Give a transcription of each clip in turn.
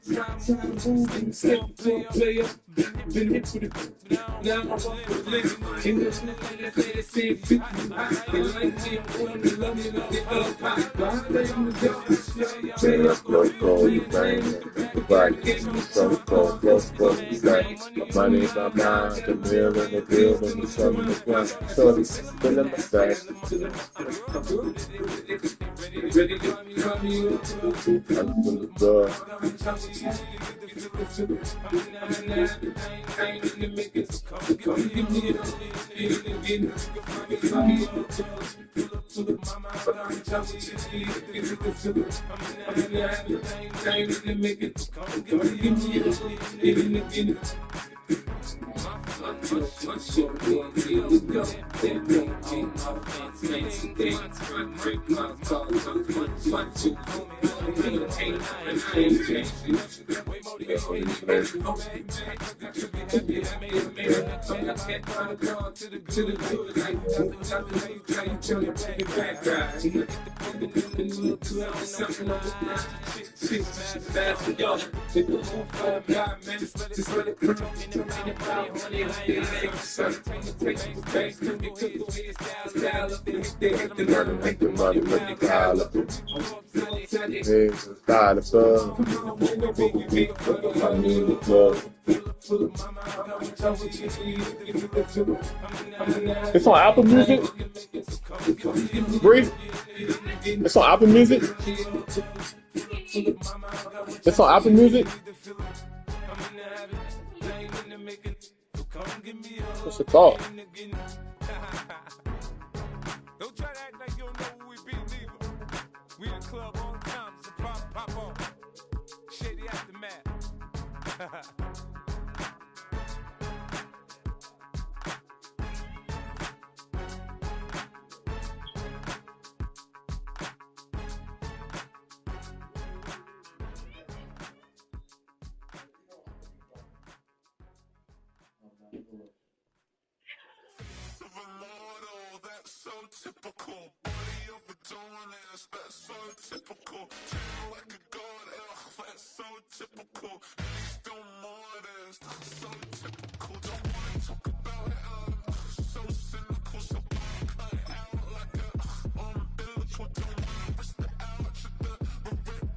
Step to a player, been hit with it. Now I'm off with legend. In the they say 50. They like me, I'm going to love me, love it up. Behind them in the dark, play up, Loco, you bang, the body, so cold, close, my money in my mind, the meal in the building, the sun in the ground, shorty, feeling my stash. ready to come you up. I'm from the door. Make the money, make the pile up. Hey, style of love. Money in the club. It's on Apple Music. Bree? It's on Apple Music. It's on Apple Music. What's your thought? Don't try to act like you don't know who we be, neither. We in the club all the time, so pop on. Shady aftermath. That's so typical. Body of a donut, that's so typical. Tail like a god, that's so typical. He's still more that's so typical. Don't wanna talk about it, so cynical. So cut out like a umbilical. Don't wanna risk the ouch of the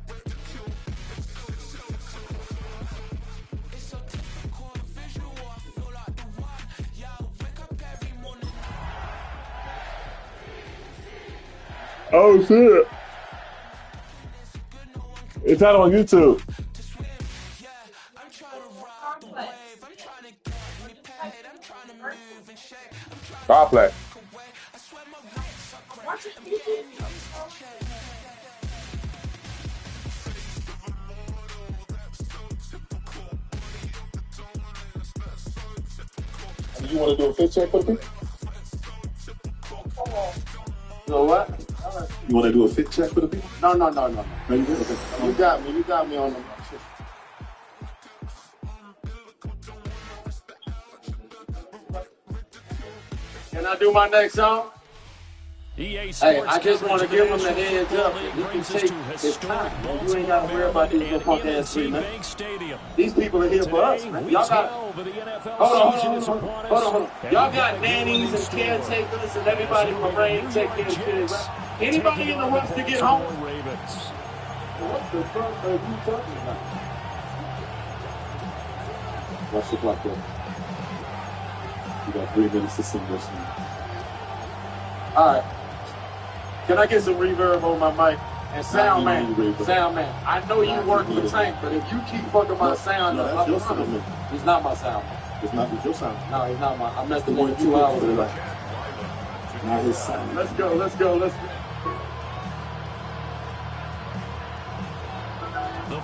ridicule. It's so typical, the visual. I feel like the one. Yeah, I wake up every morning. Oh shit! It's out on YouTube. God play. You want to do a fit check for the people? You know what? You want to do a fit check for the people? No. No, you did. Okay. You got me on the. Can I do my next song? Hey, I just want to give him a heads up. You can take his time. You ain't got to worry about these little punk ass shit, man. These people are here for us, man. Y'all got. Hold on. Y'all got nannies and caretakers and everybody from rain take care of kids, right? Anybody in the rush to get home? What the fuck are you talking about? Watch the clock there. You got 3 minutes to sing this one. All right. Can I get some reverb on my mic? And sound man, I know you work for Tank, but if you keep fucking my sound up, that's your sound man. He's not my sound man. It's not your sound. No, he's not my. I messed him in 2 hours. Not his sound. Let's go.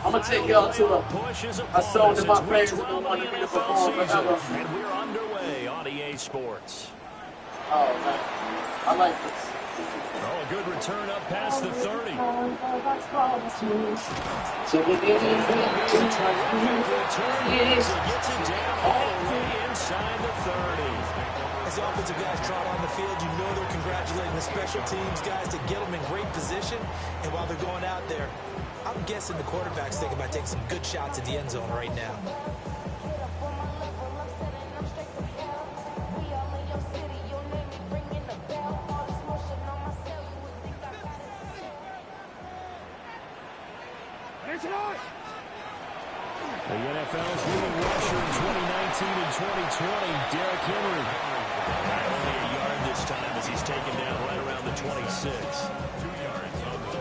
I'm gonna take y'all to a song that my fans have been wanting me to perform forever. And we're underway on EA Sports. Oh man, I like this. Oh, a good return up past the 30. Gets it down all the way inside the 30. As the offensive guys trot on the field, you know they're congratulating the special teams guys to get them in great position. And while they're going out there, I I'm guessing the quarterback's thinking about taking some good shots at the end zone right now. The NFL's leading rusher in 2019 and 2020, Derrick Henry. Only a yard this time as he's taken down right around the 26.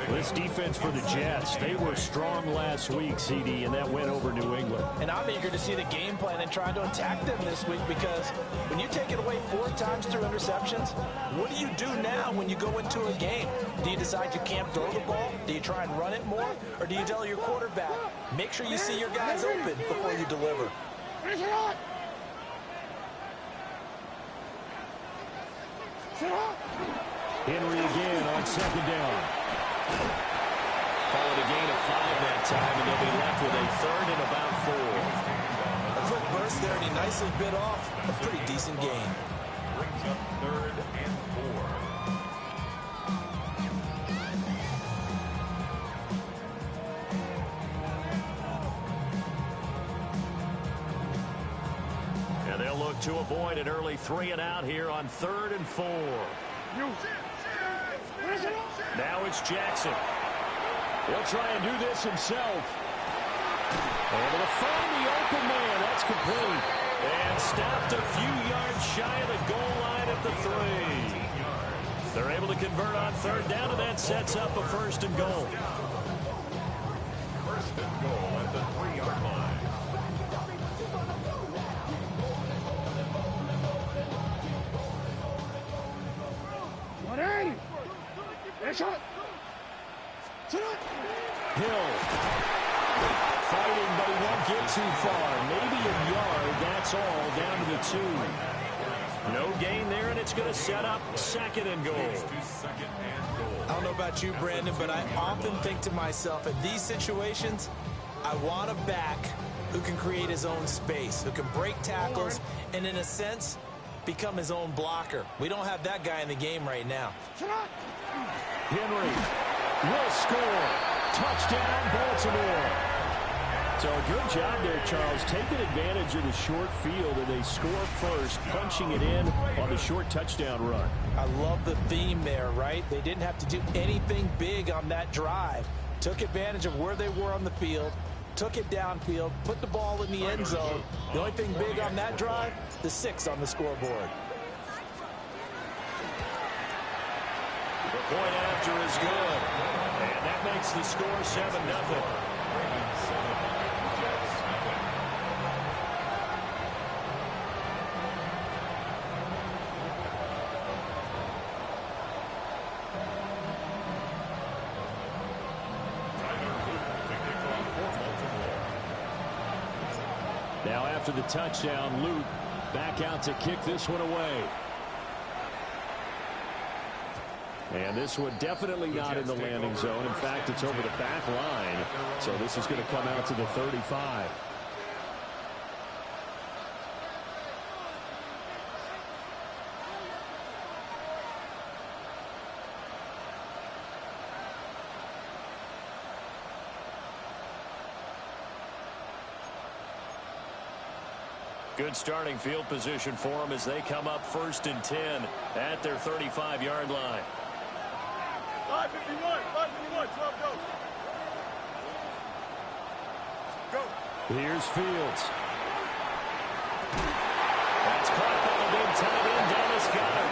This defense for the Jets, they were strong last week, CD, and that went over New England. And I'm eager to see the game plan and try to attack them this week, because when you take it away 4 times through interceptions, what do you do now when you go into a game? Do you decide you can't throw the ball? Do you try and run it more? Or do you tell your quarterback, make sure you see your guys open before you deliver? Henry again on second down. Call it a gain of 5 that time, and they'll be left with a 3rd and about 4. A quick burst there, and he nicely bit off a pretty decent gain. Brings up 3rd and 4. And they'll look to avoid an early 3 and out here on 3rd and 4. Now it's Jackson. He'll try and do this himself. Able to find the open man. That's complete. And stopped a few yards shy of the goal line at the 3. They're able to convert on 3rd down, and that sets up a 1st and goal. 1st and goal at the 3-yard line. Hill fighting, but he won't get too far. Maybe a yard, that's all, down to the 2. No gain there, and it's going to set up 2nd and goal. I don't know about you, Brandon, but I often think to myself, in these situations, I want a back who can create his own space, who can break tackles, and in a sense, become his own blocker. We don't have that guy in the game right now. Henry will score. Touchdown, Baltimore. So a good job there, Charles, taking advantage of the short field, and they score first, punching it in on the short touchdown run. I love the theme there, right? They didn't have to do anything big on that drive. Took advantage of where they were on the field, took it downfield, put the ball in the end zone. The only thing big on that drive, the 6 on the scoreboard. The point after is good, and that makes the score 7-0. Now after the touchdown, Luke back out to kick this one away. And this one definitely not in the landing zone. In fact, it's over the back line. So this is going to come out to the 35. Good starting field position for them as they come up 1st and 10 at their 35-yard line. 551, 12, go. Go. Here's Fields. That's caught by the big tight end, Dennis Goddard.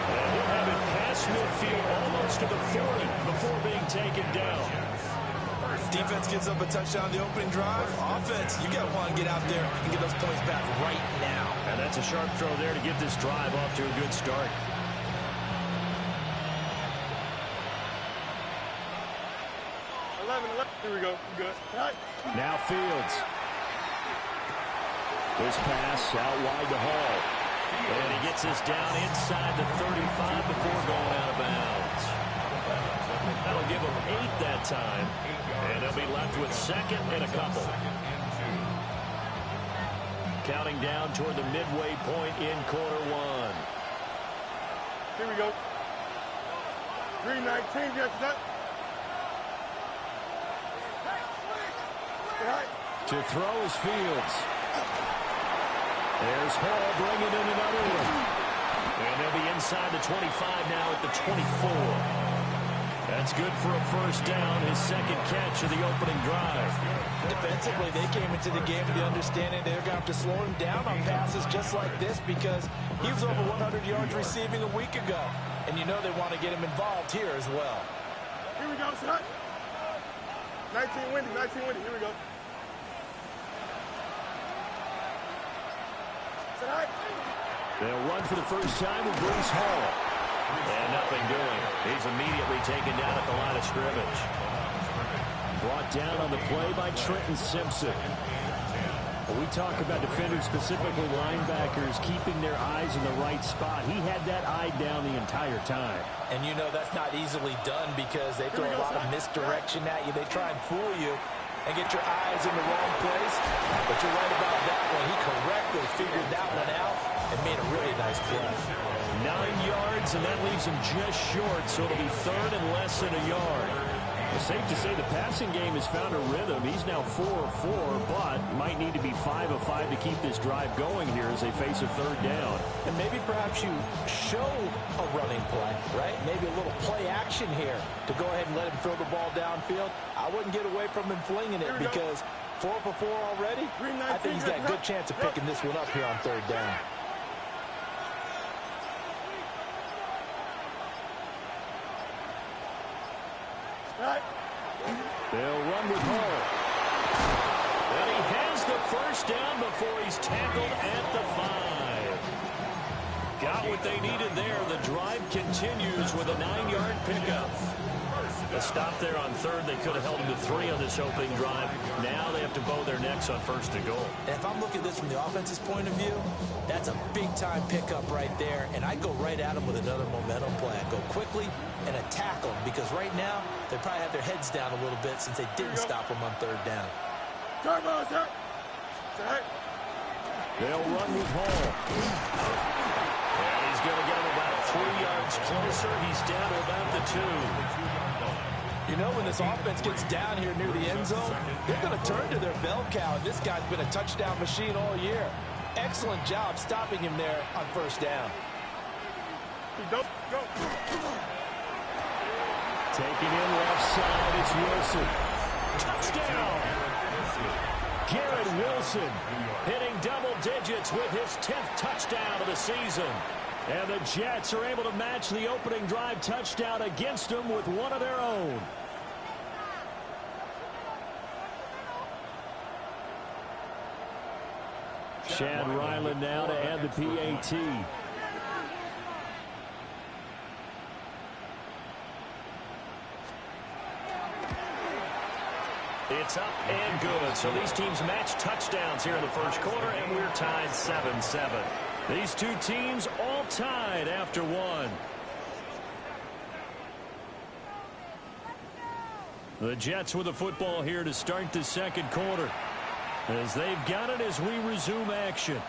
And he'll have it past midfield almost to the 40 before being taken down. Defense gives up a touchdown on the opening drive. Offense, you got to want to get out there and get those points back right now. And that's a sharp throw there to get this drive off to a good start. Here we go. Good. Right. Now Fields. This pass out wide to Hall. And he gets us down inside the 35 before going out of bounds. That'll give them 8 that time. And they'll be left with 2nd and a couple. Counting down toward the midway point in quarter 1. Here we go. 3:19, yes, that. To throw is Fields. There's Hall bringing in another one. And they'll be inside the 25 now at the 24. That's good for a first down, his second catch of the opening drive. Defensively, they came into the game with the understanding they're going to have to slow him down on passes just like this because he was over 100 yards receiving a week ago. And you know they want to get him involved here as well. Here we go, son. 19 windy, here we go. They'll run for the first time with Bruce Hall. And nothing doing. He's immediately taken down at the line of scrimmage. Brought down on the play by Trenton Simpson. When we talk about defenders, specifically linebackers, keeping their eyes in the right spot, he had that eye down the entire time. And you know that's not easily done because they throw a lot of misdirection at you. They try and fool you and get your eyes in the wrong place. But you're right about that one. He correctly figured that one out and made a really nice play. 9 yards, and that leaves him just short, so it'll be third and less than a yard. It's safe to say the passing game has found a rhythm. He's now 4 of 4, but might need to be 5 of 5 to keep this drive going here as they face a third down. And maybe perhaps you show a running play, right? Maybe a little play action here to go ahead and let him throw the ball downfield. I wouldn't get away from him flinging it because 4 for 4 already. I think he's got a good chance of picking this one up here on third down. They'll run with Hall. And he has the first down before he's tackled at the 5. Got what they needed there. The drive continues with a 9-yard pickup. A stop there on third. They could have held him to 3 on this opening drive. Now they have to bow their necks on first and goal. And if I'm looking at this from the offense's point of view, that's a big-time pickup right there. And I go right at him with another momentum play. I go quickly and attack them because right now they probably have their heads down a little bit since they didn't stop them on third down. They'll run with Hall. And he's going to get him about 3 yards closer. He's down to about the 2. You know, when this offense gets down here near the end zone, they're going to turn to their bell cow. And this guy's been a touchdown machine all year. Excellent job stopping him there on first down. Taking in left side, it's Wilson. Touchdown! Garrett Wilson hitting double digits with his 10th touchdown of the season. And the Jets are able to match the opening drive touchdown against them with one of their own. Chad Ryland now to add the PAT. It's up and good. So these teams match touchdowns here in the first quarter, and we're tied 7-7. These two teams all tied after one. The Jets with the football here to start the second quarter, as they've got it as we resume action.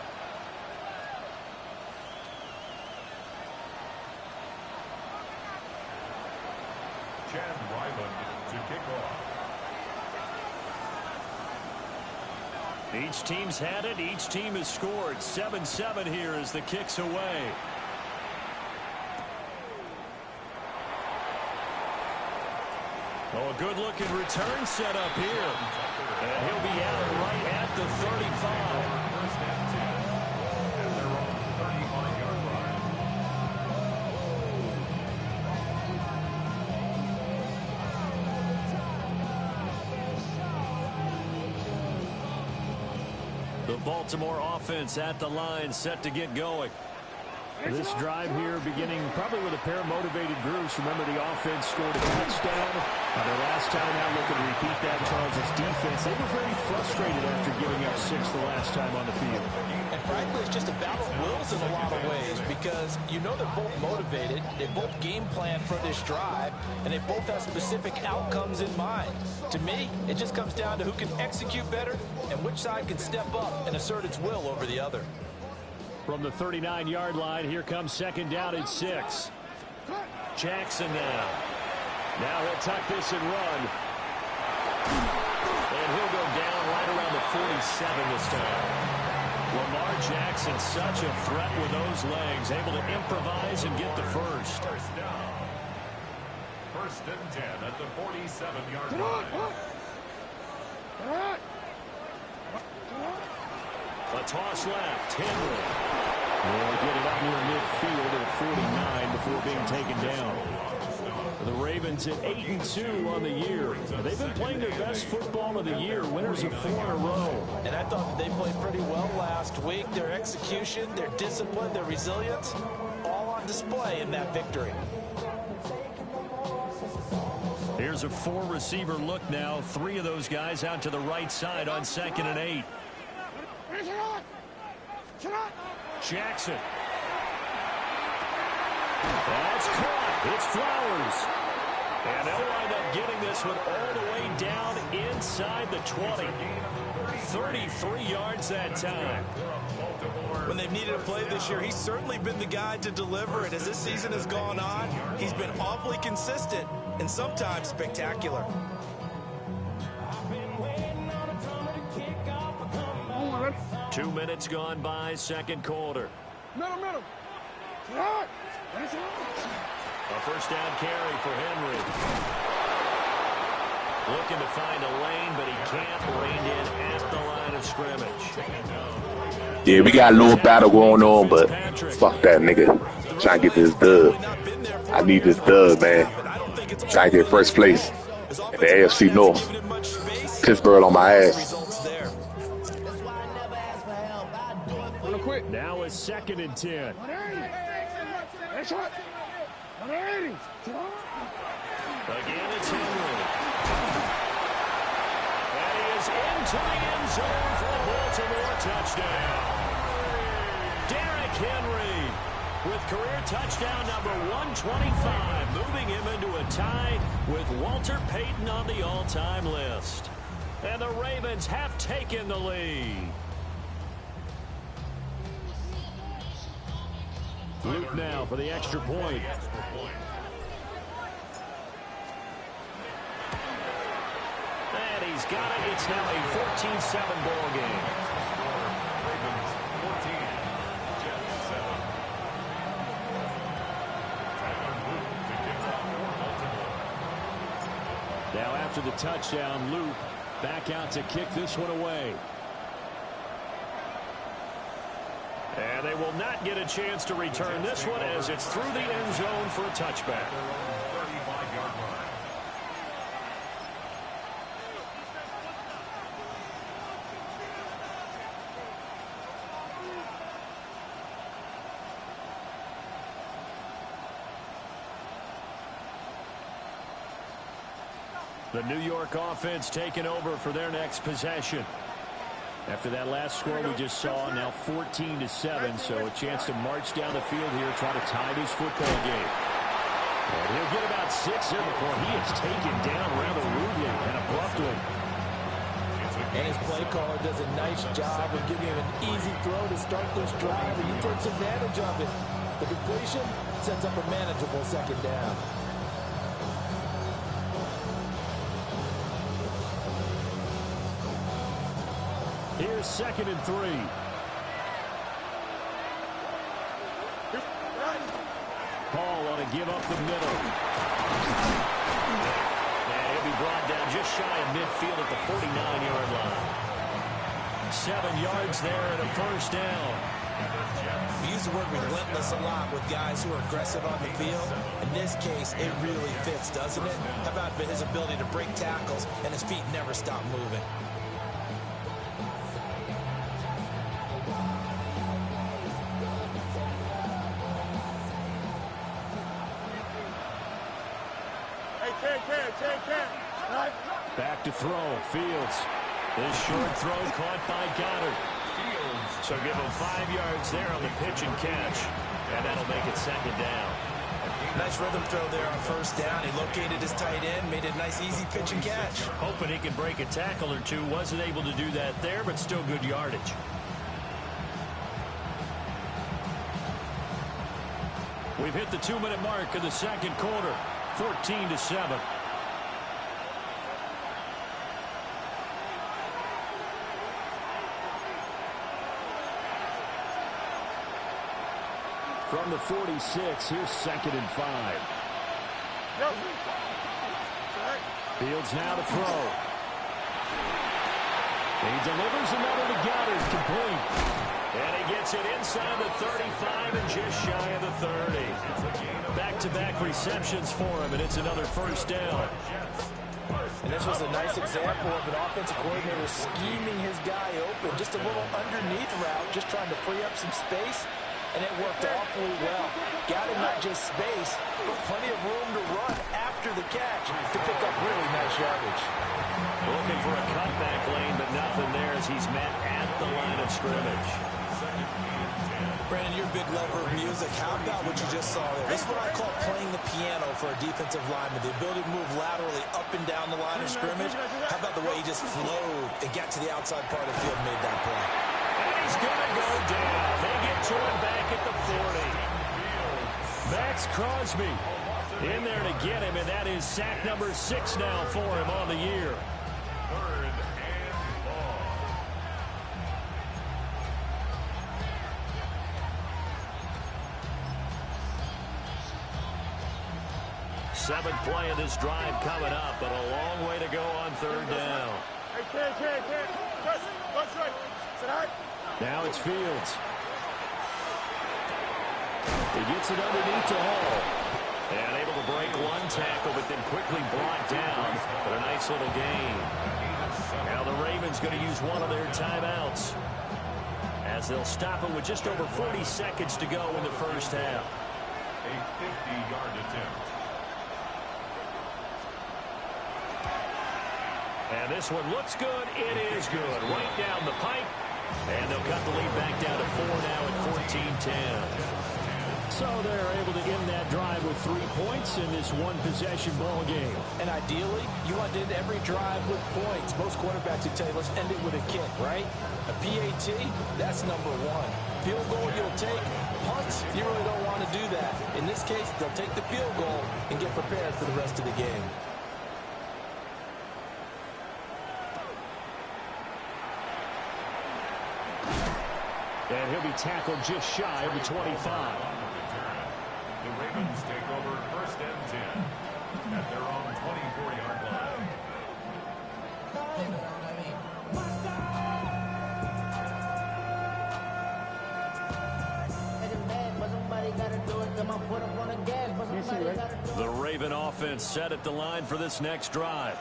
Chad Ryland to kick off. Each team's had it. Each team has scored. 7-7 here as the kick's away. Oh, a good-looking return set up here. And he'll be out right at the 35. The Baltimore offense at the line, set to get going. This drive here beginning probably with a pair of motivated groups. Remember, the offense scored a touchdown. Their last time out, looking to repeat that. Charles' defense, they were very frustrated after giving up 6 the last time on the field. And frankly, it's just a battle of wills in a lot of ways because you know they're both motivated. They both game plan for this drive, and they both have specific outcomes in mind. To me, it just comes down to who can execute better and which side can step up and assert its will over the other. From the 39-yard line, here comes second down at 6. Jackson now. Now he'll tuck this and run. And he'll go down 47 this time. Lamar Jackson, such a threat with those legs, able to improvise and get the first. First down. 1st and 10 at the 47-yard line. A toss left. Henry will get it up near midfield at 49 before being taken down. The Ravens at 8-2 on the year. They've been playing their best football of the year, winners of 4 in a row. And I thought they played pretty well last week. Their execution, their discipline, their resilience, all on display in that victory. Here's a 4-receiver look now. 3 of those guys out to the right side on 2nd and 8. Jackson. That's caught. It's Flowers. And they'll wind up getting this one all the way down inside the 20. 33 yards that time. When they've needed a play this year, he's certainly been the guy to deliver it. As this season has gone on, he's been awfully consistent and sometimes spectacular. 2 minutes gone by, 2nd quarter. Middle. A 1st down carry for Henry. Looking to find a lane, but he can't rein in at the line of scrimmage. Yeah, we got a little battle going on, but fuck that nigga. Trying to get this dub. I need this dub, man. Trying to get 1st place in the AFC North. Pittsburgh on my ass. Now it's 2nd and 10. Again, it's Henry. And he is into the end zone for a Baltimore touchdown. Derrick Henry with career touchdown number 125, moving him into a tie with Walter Payton on the all-time list. And the Ravens have taken the lead. Luke now for the extra point. And he's got it. It's now a 14-7 ball game. Ravens 14, Jets 7. Now after the touchdown, Luke back out to kick this one away. And they will not get a chance to return this one as it's through the end zone for a touchback. 35-yard line. The New York offense taking over for their next possession. After that last score we just saw, now 14-7, so a chance to march down the field here, try to tie this football game. And he'll get about 6 there before he is taken down rather rudely and abruptly. And his play caller does a nice job of giving him an easy throw to start this drive, and he takes advantage of it. The completion sets up a manageable 2nd down. Here's 2nd and 3. Paul on to give up the middle. And he'll be brought down just shy of midfield at the 49-yard line. 7 yards there and a 1st down. We use the word relentless a lot with guys who are aggressive on the field. In this case, it really fits, doesn't it? How about his ability to break tackles and his feet never stop moving? Back to throw. Fields. This short throw caught by Goddard. So give him 5 yards there on the pitch and catch. And that'll make it 2nd down. Nice rhythm throw there on 1st down. He located his tight end, made it a nice easy pitch and catch. Hoping he could break a tackle or two. Wasn't able to do that there, but still good yardage. We've hit the 2-minute mark of the 2nd quarter. 14-7. From the 46, here's 2nd and 5. Fields now to throw. He delivers another to Goddard, complete. And he gets it inside the 35 and just shy of the 30. Back-to-back receptions for him, and it's another first down. And this was a nice example of an offensive coordinator scheming his guy open. Just a little underneath route, just trying to free up some space, and it worked awfully well. Got him not just space, but plenty of room to run after the catch to pick up really nice yardage. Looking for a cutback lane, but nothing there as he's met at the line of scrimmage. Brandon, you're a big lover of music. How about what you just saw there? This is what I call playing the piano for a defensive lineman. The ability to move laterally up and down the line of scrimmage. How about the way he just flowed and got to the outside part of the field and made that play? And he's going to go down. They get to him back at the 40. Max Crosby in there to get him, and that is sack number 6 now for him on the year. Third and long. Seventh play of this drive coming up, but a long way to go on 3rd down. Hey, Ken. Go straight. Sit high. Now it's Fields. He gets it underneath to Hall. And able to break one tackle, but then quickly brought down. But a nice little gain. Now the Ravens going to use one of their timeouts, as they'll stop him with just over 40 seconds to go in the first half. A 50-yard attempt. And this one looks good. It is good. Right down the pipe. And they'll cut the lead back down to 4 now at 14-10. So they're able to end that drive with 3 points in this one-possession ball game. And ideally, you want to end every drive with points. Most quarterbacks would tell you, let's end it with a kick, right? A PAT, that's number 1. Field goal you'll take. Punts, you really don't want to do that. In this case, they'll take the field goal and get prepared for the rest of the game. And he'll be tackled just shy of the 25. The Ravens take over 1st and 10 at their own 24-yard line. The Raven offense set at the line for this next drive.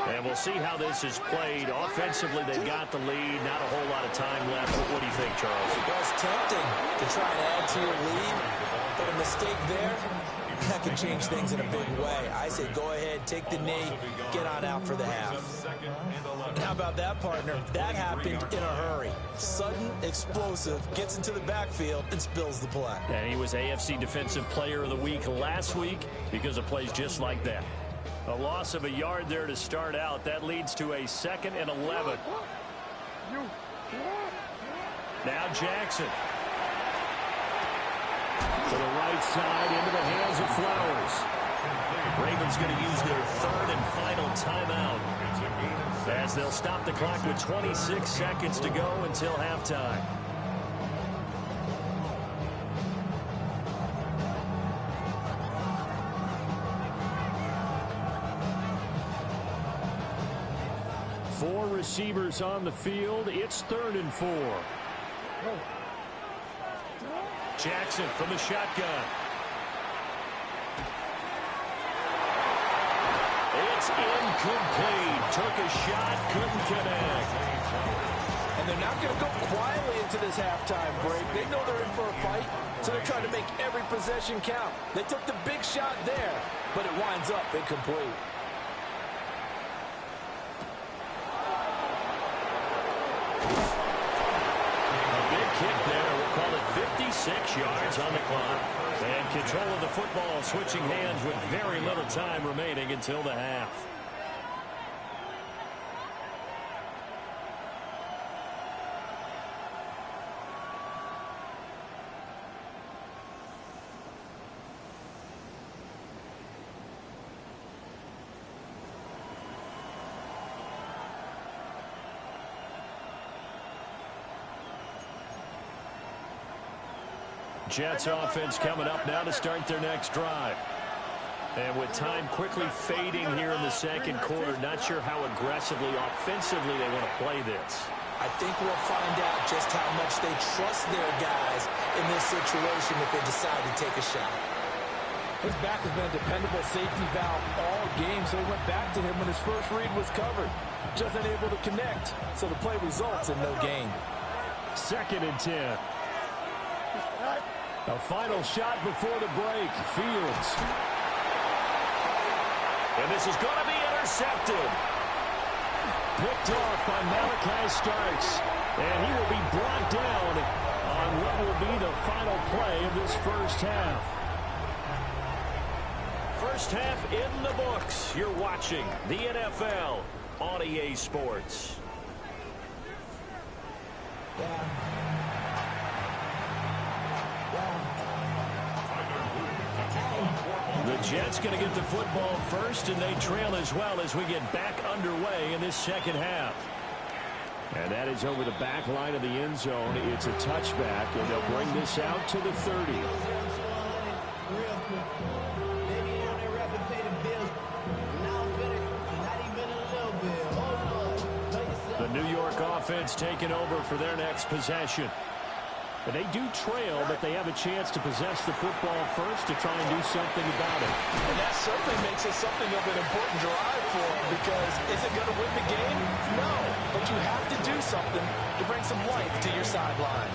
And we'll see how this is played. Offensively, they've got the lead. Not a whole lot of time left. What do you think, Charles? It was tempting to try and add to your lead, but a mistake there, that can change things in a big way. I say go ahead, take the knee, get on out for the half. How about that, partner? That happened in a hurry. Sudden, explosive, gets into the backfield, and spills the play. And he was AFC Defensive Player of the Week last week because of plays just like that. A loss of a yard there to start out. That leads to a 2nd and 11. Now Jackson. To the right side, into the hands of Flowers. Ravens going to use their 3rd and final timeout, as they'll stop the clock with 26 seconds to go until halftime. Four receivers on the field. It's 3rd and 4. Jackson from the shotgun. It's incomplete. Took a shot, couldn't connect. And they're not going to go quietly into this halftime break. They know they're in for a fight, so they're trying to make every possession count. They took the big shot there, but it winds up incomplete. Kick there. We'll call it 56 yards on the clock. And control of the football switching hands with very little time remaining until the half. Jets offense coming up now to start their next drive. And with time quickly fading here in the second quarter, not sure how aggressively, offensively they want to play this. I think we'll find out just how much they trust their guys in this situation if they decide to take a shot. His back has been a dependable safety valve all game, so he went back to him when his first read was covered. Just unable to connect, so the play results in no gain. 2nd and 10. A final shot before the break. Fields. And this is going to be intercepted. Picked off by Malachi Starks. And he will be brought down on what will be the final play of this first half. First half in the books. You're watching the NFL on EA Sports. The Jets going to get the football first, and they trail as well as we get back underway in this second half. And that is over the back line of the end zone. It's a touchback, and they'll bring this out to the 30. The New York offense taking over for their next possession. And they do trail, but they have a chance to possess the football first to try and do something about it. And that certainly makes it something of an important drive for them, because is it going to win the game? No, but you have to do something to bring some life to your sideline.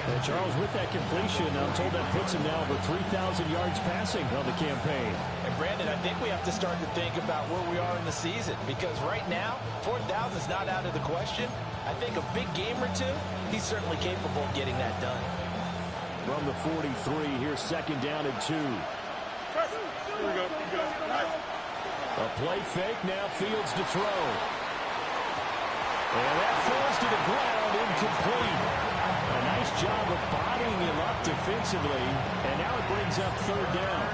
And Charles, with that completion, I'm told that puts him now over 3,000 yards passing on the campaign. And Brandon, I think we have to start to think about where we are in the season, because right now, 4,000 is not out of the question. I think a big game or two, he's certainly capable of getting that done. From the 43, here's 2nd down and 2. Here we go. A play fake, now Fields to throw. And that falls to the ground, incomplete. A nice job of bodying him up defensively, and now it brings up 3rd down.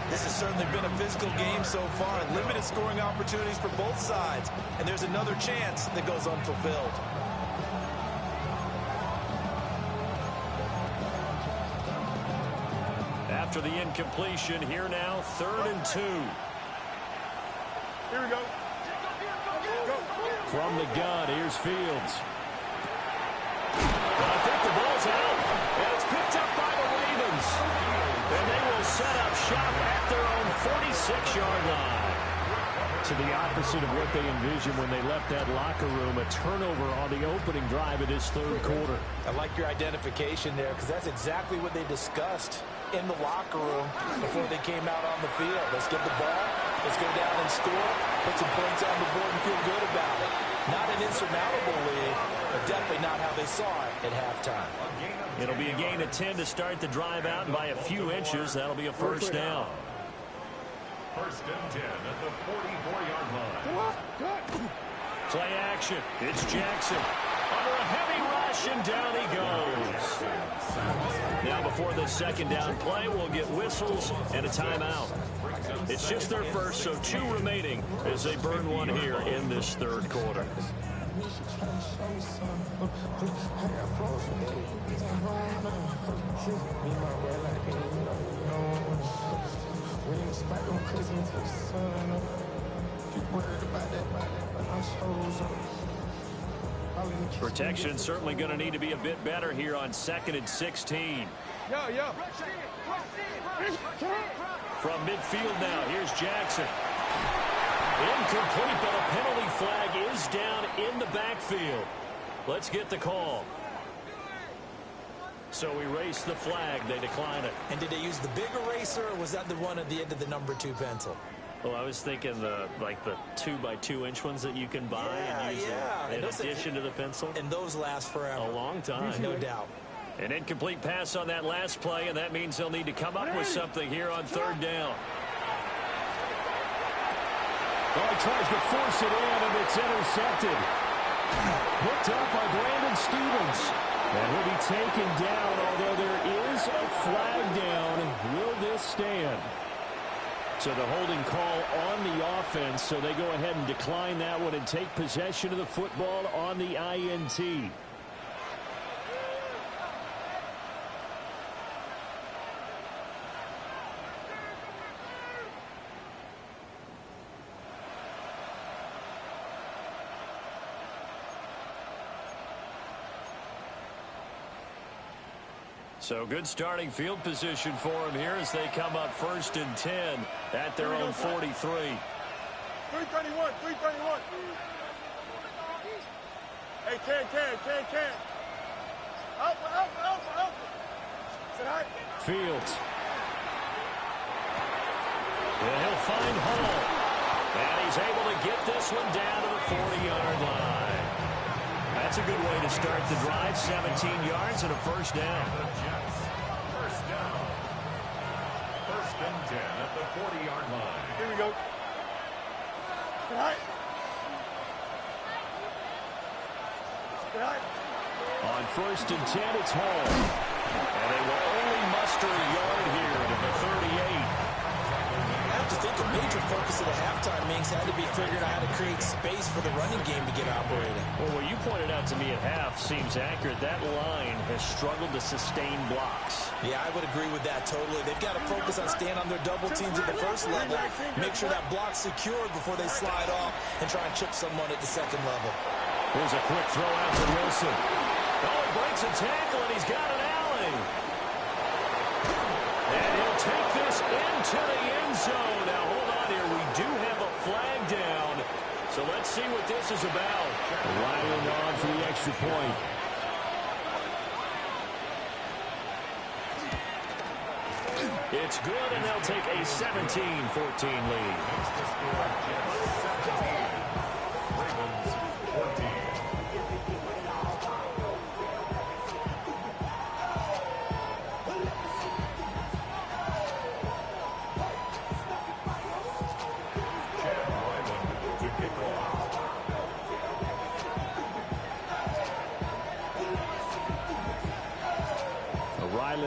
This has certainly been a physical game so far. Limited scoring opportunities for both sides. And there's another chance that goes unfulfilled. After the incompletion, here now, 3rd and 2. Here we go. From the gun, here's Fields. I think the ball's out, and it's picked up by the Ravens. And they will set up shop at their own 46-yard line. To the opposite of what they envisioned when they left that locker room, a turnover on the opening drive of this 3rd quarter. I like your identification there, because that's exactly what they discussed in the locker room before they came out on the field. Let's get the ball, let's go down and score, put some points on the board and feel good about it. Not an insurmountable lead, but definitely not how they saw it at halftime. It'll be a gain of 10 to start the drive out, and by a few inches, that'll be a 1st down. 1st and 10 at the 44-yard line. Play action. It's Jackson. Under a heavy rush, and down he goes. Now before the 2nd down play, we'll get whistles and a timeout. It's just their first, so 2 remaining as they burn one here in this 3rd quarter. Protection certainly going to need to be a bit better here on 2nd and 16. From midfield now, here's Jackson. Incomplete, but a penalty flag is down in the backfield. Let's get the call. So erase the flag. They decline it. And did they use the big eraser, or was that the one at the end of the number 2 pencil? Well, I was thinking the 2x2-inch ones that you can buy and use in addition to the pencil. And those last forever. A long time. No doubt. An incomplete pass on that last play, and that means they'll need to come up with something here on 3rd down. Oh, he tries to force it in, and it's intercepted. Picked up by Brandon Stevens. And he'll be taken down, although there is a flag down. Will this stand? So the holding call on the offense, so they go ahead and decline that one and take possession of the football on the INT. So good starting field position for him here as they come up 1st and 10 at their own 43. 331, 331. Hey, can. Alpha. Say hi. Fields. And he'll find Hall. And he's able to get this one down to the 40-yard line. That's a good way to start the drive. 17 yards and a first down. First down. 1st and 10 at the 40-yard line. Here we go. Say hi. Say hi. On 1st and 10, it's Hall. And they will only muster a yard here to the 38. I have to think a major focus of the halftime Minks had to be figuring out how to create space for the running game to get operating. Well, what you pointed out to me at half seems accurate. That line has struggled to sustain blocks. Yeah, I would agree with that totally. They've got to focus on staying on their double teams at the first level, make sure that block's secured before they slide off and try and chip someone at the second level. Here's a quick throw out to Wilson. Oh, he breaks a tackle, and he's got an alley. And he'll take this into the end zone. Now, hold on here. We do have a flag down. So let's see what this is about. Riley on for the extra point. It's good, and they'll take a 17-14 lead.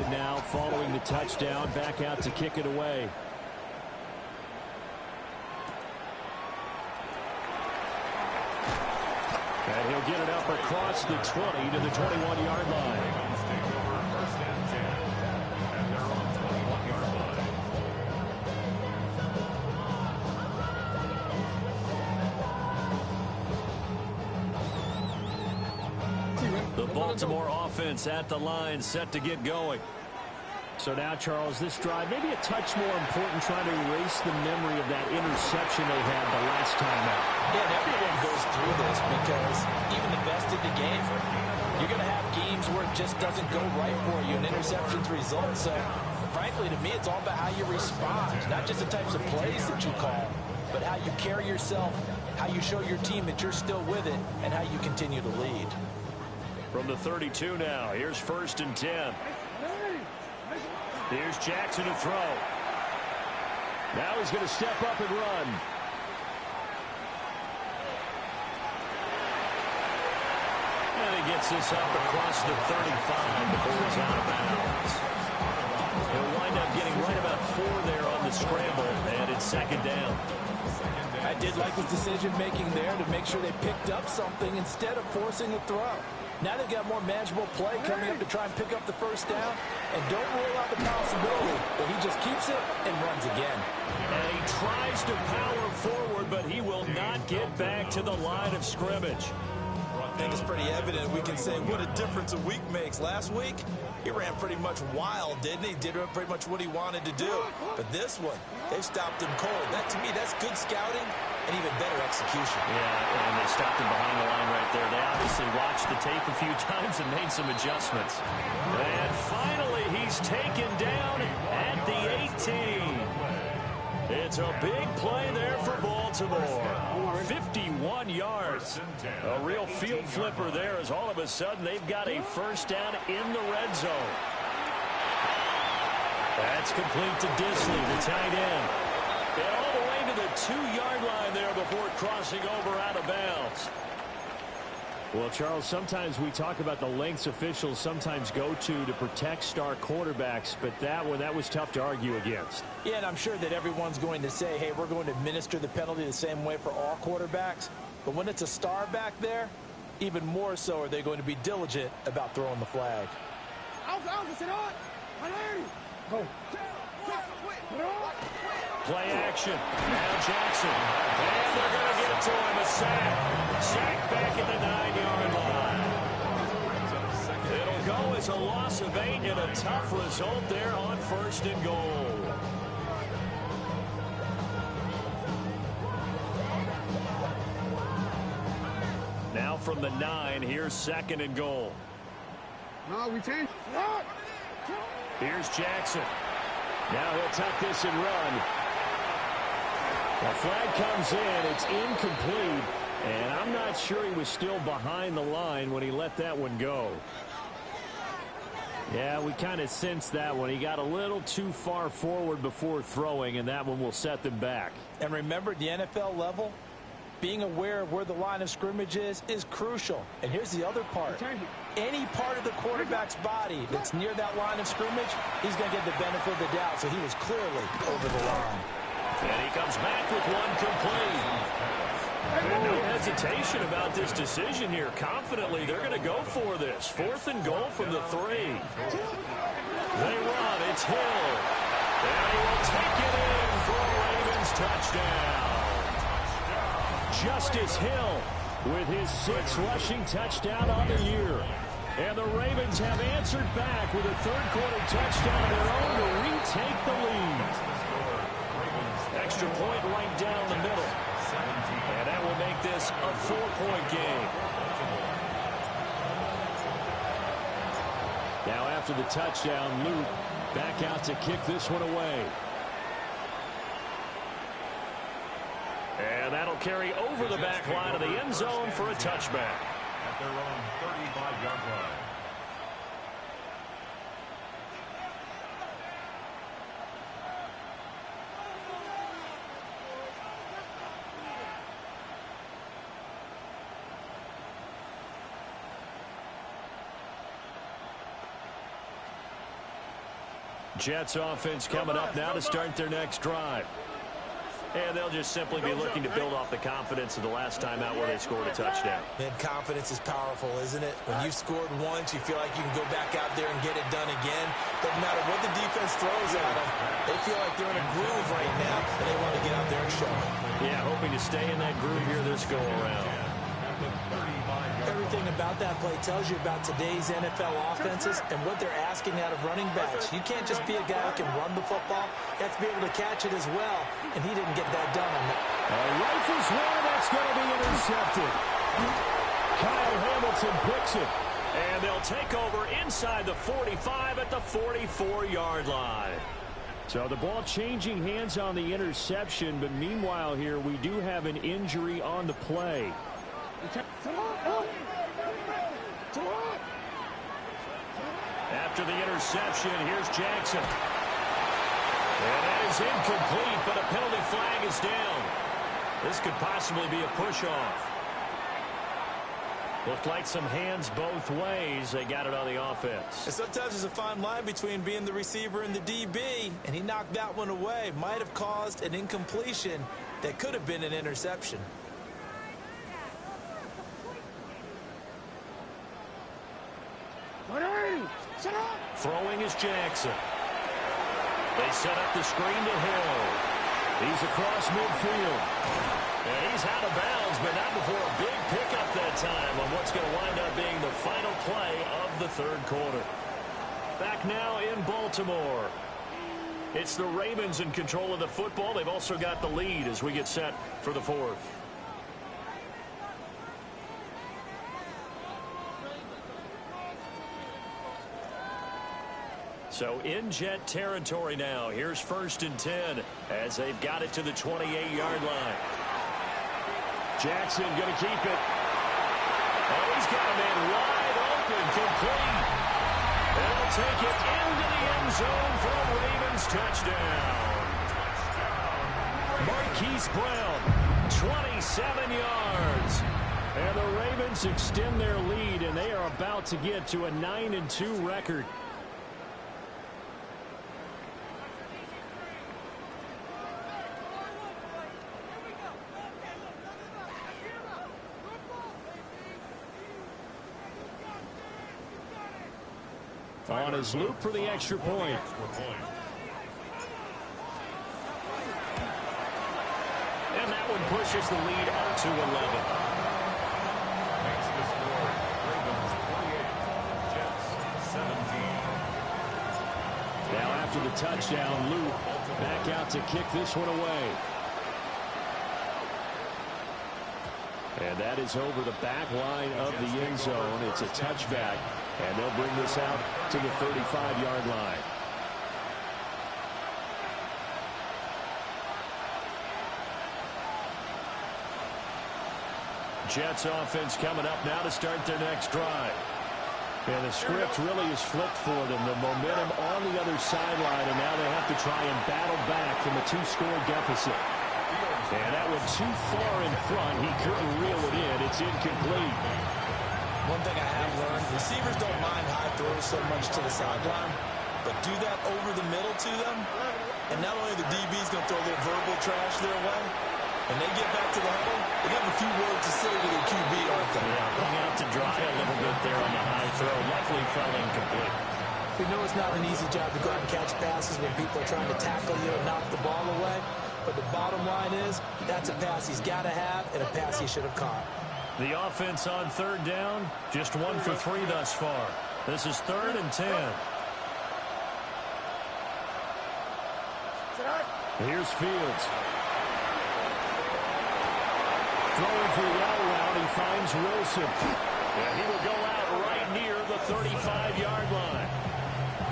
Now following the touchdown, back out to kick it away. And he'll get it up across the 20 to the 21-yard line. The Baltimore offense at the line, set to get going. So now, Charles, this drive maybe a touch more important, trying to erase the memory of that interception they had the last time out. Yeah, and everyone goes through this because even the best in the game, you're going to have games where it just doesn't go right for you and interceptions result. So, frankly, to me, it's all about how you respond, not just the types of plays that you call, but how you carry yourself, how you show your team that you're still with it, and how you continue to lead. From the 32 now, here's 1st and 10. Here's Jackson to throw. Now he's going to step up and run. And he gets this up across the 35 before he's out of bounds. He'll wind up getting right about 4 there on the scramble, and it's 2nd down. I did like his decision-making there to make sure they picked up something instead of forcing a throw. Now they've got more manageable play coming up to try and pick up the 1st down. And don't rule out the possibility that he just keeps it and runs again. And he tries to power forward, but he will not get back to the line of scrimmage. I think it's pretty evident. We can say what a difference a week makes. Last week, he ran pretty much wild, didn't he? Did pretty much what he wanted to do. But this one, they stopped him cold. That, to me, that's good scouting and even better execution. Yeah, and they stopped him behind the line right there. They obviously watched the tape a few times and made some adjustments. And finally, he's taken down at the 18. It's a big play there for Baltimore. 51 yards. A real field flipper there as all of a sudden they've got a 1st down in the red zone. That's complete to Disley, the tight end. And all the way to the 2-yard line there before crossing over out of bounds. Well, Charles, sometimes we talk about the lengths officials sometimes go to protect star quarterbacks, but that was tough to argue against. Yeah, and I'm sure that everyone's going to say, hey, we're going to administer the penalty the same way for all quarterbacks. But when it's a star back there, even more so are they going to be diligent about throwing the flag. Play action. Now Jackson. And they're going to get to him. A sack. Sack back at the 9-yard line. It'll go was a loss of 8 and a tough result there on 1st and goal. Now from the 9, here's 2nd and goal. No, we changed. Here's Jackson. Now he'll tuck this and run. The flag comes in. It's incomplete. And I'm not sure he was still behind the line when he let that one go. Yeah, we kind of sensed that one. He got a little too far forward before throwing, and that one will set them back. And remember, at the NFL level, being aware of where the line of scrimmage is crucial. And here's the other part. Any part of the quarterback's body that's near that line of scrimmage, he's going to get the benefit of the doubt. So he was clearly over the line. And he comes back with one complete. And no hesitation about this decision here. Confidently, they're going to go for this. 4th and goal from the 3. They run. It's Hill. And he will take it in for a Ravens touchdown. Justice Hill with his 6th rushing touchdown on the year. And the Ravens have answered back with a 3rd-quarter touchdown of their own to retake the lead. Extra point right down the middle. And that will make this a 4-point game. Now after the touchdown, Luke back out to kick this one away. And that'll carry over the back line of the end zone for a touchback. At their own 35-yard line. Jets offense coming up now to start their next drive. And they'll just simply be looking to build off the confidence of the last time out where they scored a touchdown. Man, confidence is powerful, isn't it? When you've scored once, you feel like you can go back out there and get it done again. Doesn't matter what the defense throws at them. They feel like they're in a groove right now, and they want to get out there and show it. Yeah, hoping to stay in that groove here this go-around. Everything about that play tells you about today's NFL offenses and what they're asking out of running backs. You can't just be a guy who can run the football. You have to be able to catch it as well, and he didn't get that done on that. Rifles one, that's going to be intercepted. Kyle Hamilton picks it, and they'll take over inside the 45 at the 44-yard line. So the ball changing hands on the interception, but meanwhile here we do have an injury on the play. After the interception, here's Jackson. And that is incomplete, but a penalty flag is down. This could possibly be a push-off. Looked like some hands both ways. They got it on the offense. And sometimes there's a fine line between being the receiver and the DB, and he knocked that one away. Might have caused an incompletion that could have been an interception. Throwing is Jackson. They set up the screen to Hill. He's across midfield. And he's out of bounds, but not before a big pickup that time on what's going to wind up being the final play of the 3rd quarter. Back now in Baltimore. It's the Ravens in control of the football. They've also got the lead as we get set for the 4th. So in Jet territory now. Here's 1st and 10 as they've got it to the 28-yard line. Jackson going to keep it. Oh, he's got a man wide open, complete. And he'll take it into the end zone for a Ravens touchdown. Marquise Brown, 27 yards. And the Ravens extend their lead, and they are about to get to a 9-2 record. On his loop for the extra point. And that one pushes the lead up to 11. Makes the score Ravens 28, Jets 17. after the touchdown. Luke back out to kick this one away. And that is over the back line of the end zone. It's a touchback, and they'll bring this out to the 35-yard line. Jets offense coming up now to start their next drive. And the script really is flipped for them. The momentum on the other sideline, and now they have to try and battle back from a 2-score deficit. And that went too far in front. He couldn't reel it in. It's incomplete. One thing I have learned, receivers don't mind high throws so much to the sideline, but do that over the middle to them, and not only the DB's going to throw a little verbal trash their way, when they get back to the huddle, they have a few words to say to their QB, aren't they? Yeah, hung out to dry a little bit there on the high throw. Luckily fell incomplete. We know it's not an easy job to go out and catch passes when people are trying to tackle you and knock the ball away. But the bottom line is, that's a pass he's got to have and a pass he should have caught. The offense on third down, just 1 for 3 thus far. This is 3rd and 10. Here's Fields. Throwing for the out route, he finds Wilson. And he will go out right near the 35-yard line.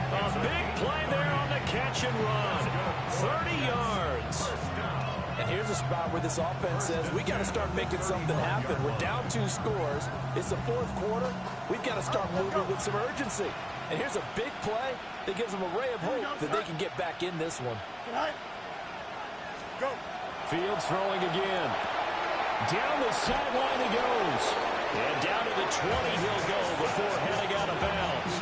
A big play there on the catch and run. 30 yards. And here's a spot where this offense says, we got to start making something happen. We're down 2 scores. It's the 4th quarter. We've got to start moving with some urgency. And here's a big play that gives them a ray of hope that they can get back in this one. Fields throwing again. Down the sideline he goes. And down to the 20 he'll go before heading out of bounds.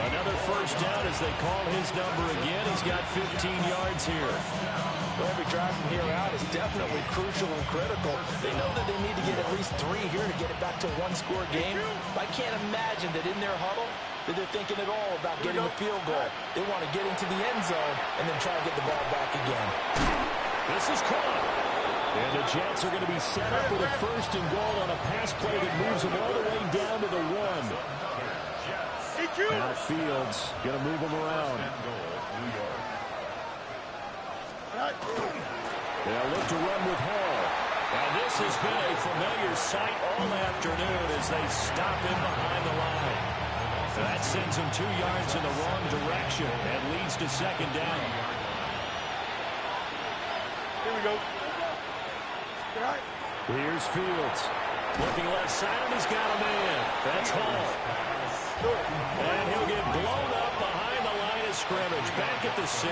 Another first down as they call his number again. He's got 15 yards here. Well, every drive from here out is definitely crucial and critical. They know that they need to get at least 3 here to get it back to a 1-score game. I can't imagine that in their huddle that they're thinking at all about getting a field goal. They want to get into the end zone and then try to get the ball back again. This is caught. And the Jets are going to be set up with a 1st and goal on a pass play that moves them all the way down to the 1. Now Fields going to move them around. They'll look to run with Hall. And this has been a familiar sight all afternoon as they stop him behind the line. That sends him 2 yards in the wrong direction and leads to 2nd down. Here we go. Here's Fields. Looking left side, and he's got a man. That's Hall. And he'll get blown up behind the line of scrimmage. Back at the 6.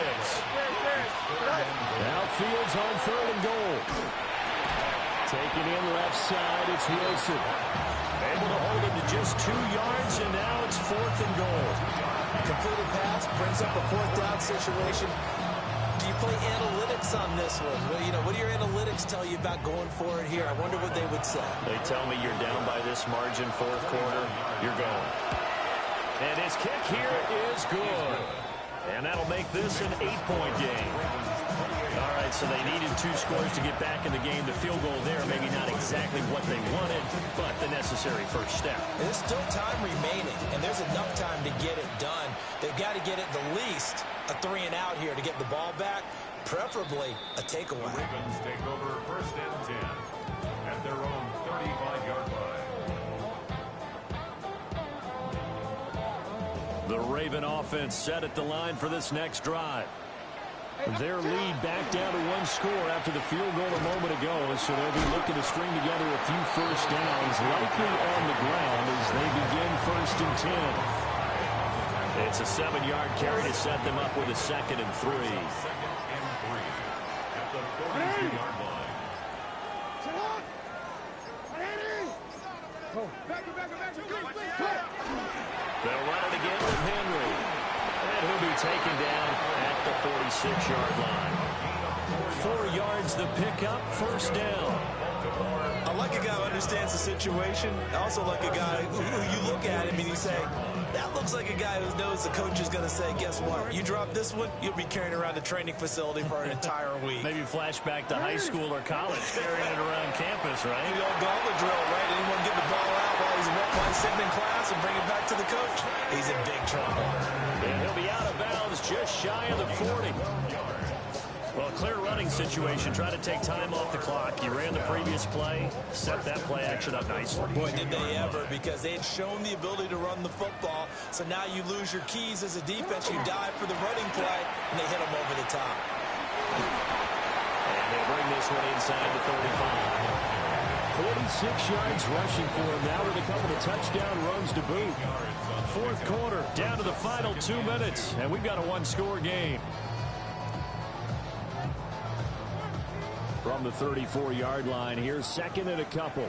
Now Fields on 3rd and goal. Taking in left side, it's Wilson. Able to hold him to just 2 yards, and now it's 4th and goal. Completed pass brings up a 4th down situation. Do you play analytics on this one? Well, you know, what do your analytics tell you about going for it here? I wonder what they would say. They tell me you're down by this margin, 4th quarter, you're going. And his kick here is good. And that'll make this an 8-point game. All right, so they needed 2 scores to get back in the game. The field goal there, maybe not exactly what they wanted, but the necessary first step. There's still time remaining, and there's enough time to get it done. They've got to get it the least a 3 and out here to get the ball back, preferably a takeaway. Ravens take over 1st and 10 at their own 35-yard line. The Raven offense set at the line for this next drive. Their lead back down to 1 score after the field goal a moment ago, so they'll be looking to string together a few first downs, likely on the ground as they begin 1st and 10. It's a 7-yard carry to set them up with a 2nd and 3. 2nd and 3 at the 42-yard line. They'll run it again with Henry. And he'll be taken down at the 46-yard line. 4 yards the pickup, 1st down. I like a guy who understands the situation. I also like a guy who you look at him and you say, that looks like a guy who knows the coach is going to say, guess what? You drop this one, you'll be carrying around the training facility for an entire week. Maybe flashback to high school or college, carrying it around campus, right? Maybe old gauntlet drill, right? Anyone get the ball out while he's sitting in class and bring it back to the coach, he's in big trouble. And he'll be out of bounds just shy of the 40. Well, clear running situation. Try to take time off the clock. You ran the previous play, set that play action up nicely. Boy, did they ever, because they had shown the ability to run the football. So now you lose your keys as a defense. You dive for the running play, and they hit them over the top. And they bring this one inside the 35. 46 yards rushing for him now with a couple of touchdown runs to boot. Fourth quarter, down to the final 2 minutes, and we've got a one-score game. From the 34-yard line, here's second and a couple.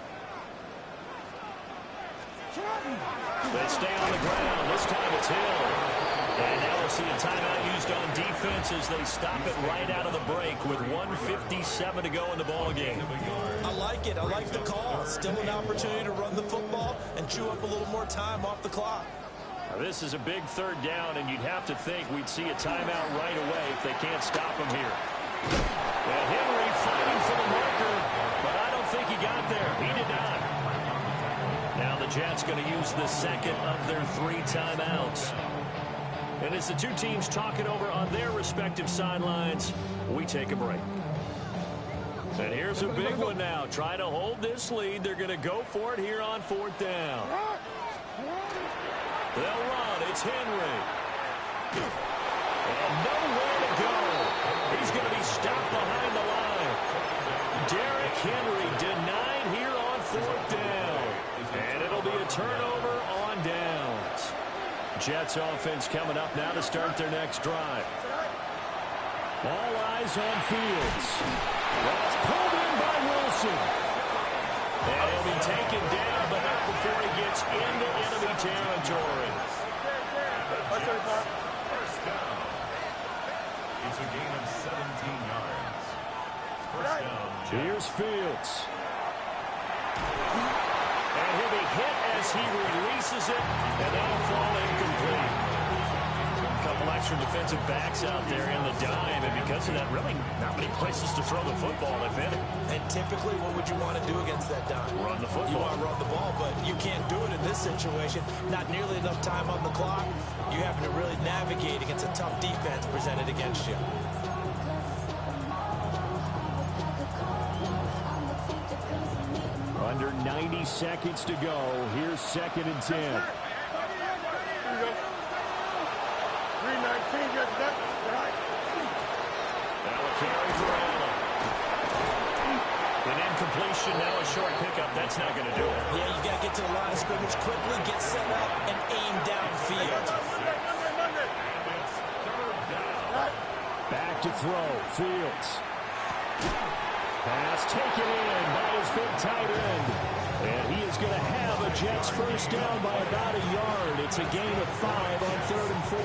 They stay on the ground. This time it's Hill. And now we'll see a timeout used on defense as they stop it right out of the break with 1:57 to go in the ball game. I like it. I like the call. Still an opportunity to run the football and chew up a little more time off the clock. Now, this is a big third down, and you'd have to think we'd see a timeout right away if they can't stop him here. And Henry fighting for the marker, but I don't think he got there. He did not. Now the Jets going to use the second of their 3 timeouts. And as the two teams talk it over on their respective sidelines, we take a break. And here's a big one now. Trying to hold this lead. They're going to go for it here on 4th down. They'll run. It's Henry. And nowhere to go. He's going to be stopped behind the line. Derrick Henry denied here on 4th down. And it'll be a turnover on downs. Jets offense coming up now to start their next drive. All eyes on Fields. That's pulled in by Wilson. And he'll be taken down, but not before he gets into enemy territory. First down. It's a gain of 17 yards. First down. Here's Fields. And he'll be hit as he releases it, and that'll fall incomplete. A couple extra defensive backs out there in the dime, and because of that, really not many places to throw the football, if any. And typically, what would you want to do against that dime? Run the football. You want to run the ball, but you can't do it in this situation. Not nearly enough time on the clock. You having to really navigate against a tough defense presented against you. Under 90 seconds to go. Here's 2nd and 10. Here you go. 3:19, get that. Right. Now a carry for Allen. An incompletion, now a short pickup. That's not going to do it. Yeah, you got to get to the line of scrimmage quickly, get set up, and aim downfield. Back to throw. Fields. Pass taken in by his big tight end. And he is going to have a Jets first down by about a yard. It's a gain of 5 on 3rd and 4.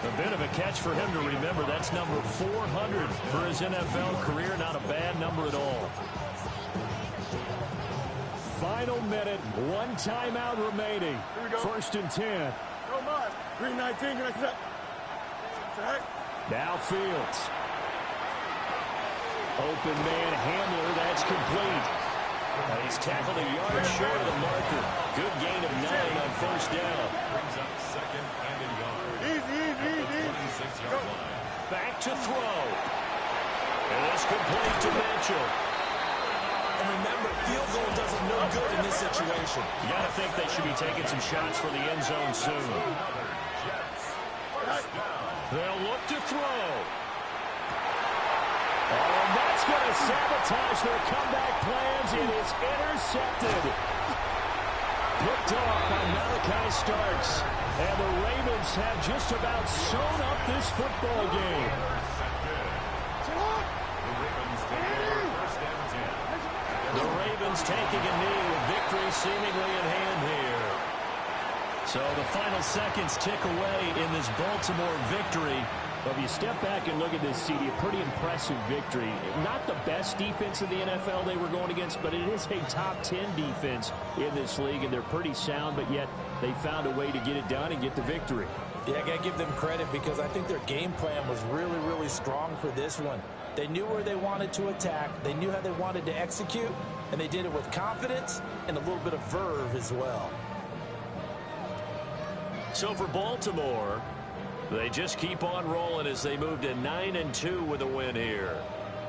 A bit of a catch for him to remember. That's number 400 for his NFL career. Not a bad number at all. Final minute. 1 timeout remaining. 1st and 10. No more. 3:19, get that. Now Fields. Open man Hamler, that's complete. And he's tackled a yard short of the marker. Good gain of 9 on 1st down. Brings up 2nd and a yard. Easy. 26-yard line. Back to throw. And it's complete to Mitchell. And remember, field goal doesn't no good in this situation. You got to think they should be taking some shots for the end zone soon. They'll look to throw. Oh, and that's going to sabotage their comeback plans. It is intercepted. Picked off by Malachi Starks. And the Ravens have just about sewn up this football game. The Ravens taking a knee with victory seemingly in hand here. So the final seconds tick away in this Baltimore victory. But if you step back and look at this, CD, a pretty impressive victory. Not the best defense in the NFL they were going against, but it is a top 10 defense in this league, and they're pretty sound, but yet they found a way to get it done and get the victory. Yeah, I got to give them credit because I think their game plan was really, really strong for this one. They knew where they wanted to attack. They knew how they wanted to execute, and they did it with confidence and a little bit of verve as well. So for Baltimore, they just keep on rolling as they move to 9-2 with a win here.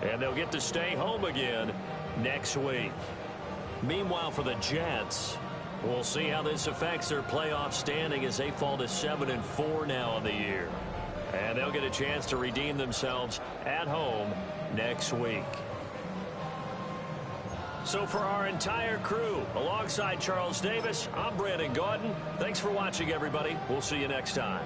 And they'll get to stay home again next week. Meanwhile, for the Jets, we'll see how this affects their playoff standing as they fall to 7-4 now in the year. And they'll get a chance to redeem themselves at home next week. So for our entire crew, alongside Charles Davis, I'm Brandon Gaudin. Thanks for watching, everybody. We'll see you next time.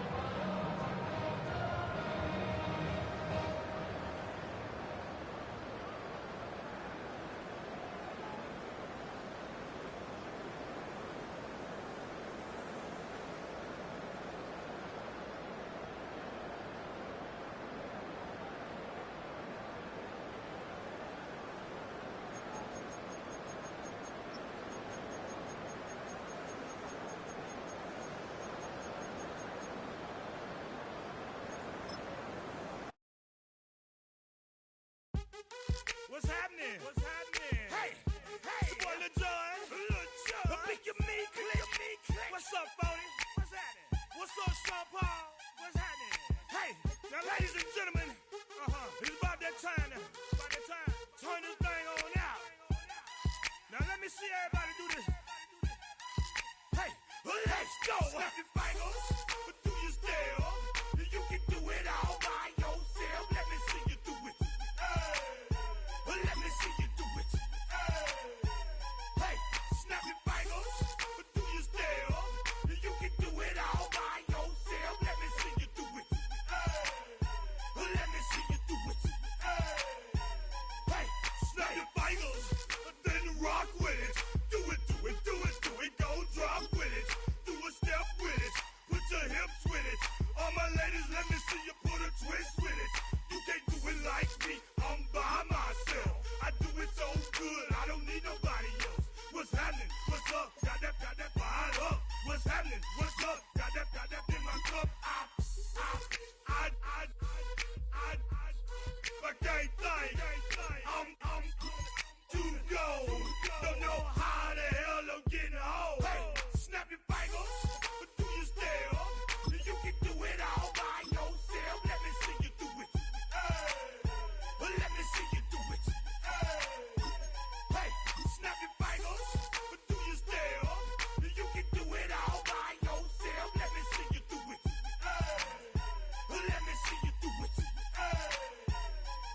What's happening? What's happening? Hey, hey, it's your boy Lil Jon. The BiggMagik. What's up, Phony? What's happening? What's up, Sean Paul? What's happening? Hey, now, ladies and gentlemen, it's about that time now. About that time. Turn this thing on out. Now let me see everybody do this. Hey, let's go. Snap your fingers, do your style. You can do it all by yourself. Let me see you do it. Let me see you do it. Hey, snap your fingers, do your style. You can do it all by yourself. Let me see you do it. Let me see you do it. Hey, snap your fingers, then rock with it. Do it, do it, do it, do it. Go drop with it. Do a step with it. Put your hips with it. All my ladies, let me see you put a twist with it. You can't do it like me. I'm by myself. I do it so good, I don't need nobody else. What's happening? What's up? Got that bottle up. What's happening? What's up? Got that in my cup. I can't think. I'm too go. Don't know how the hell I'm getting home. Hey, snap your fingers, do your style. You can do it all by yourself. Let me see you do it. Let me see you do it. Hey, snap your fingers, do your style. You can do it all by yourself. Let me see you do it. Let me see you do it.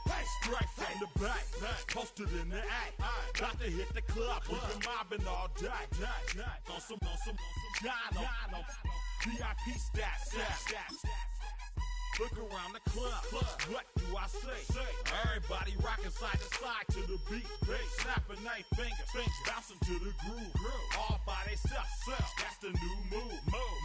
Hey, straight from the back, posted in the act. Got to hit the club, we've been mobbing all day. On some John, VIP stats. Look around the club. What do I say? Everybody rocking side to side to the beat. Snapping their fingers, bouncing to the groove. All by themselves. That's the new move.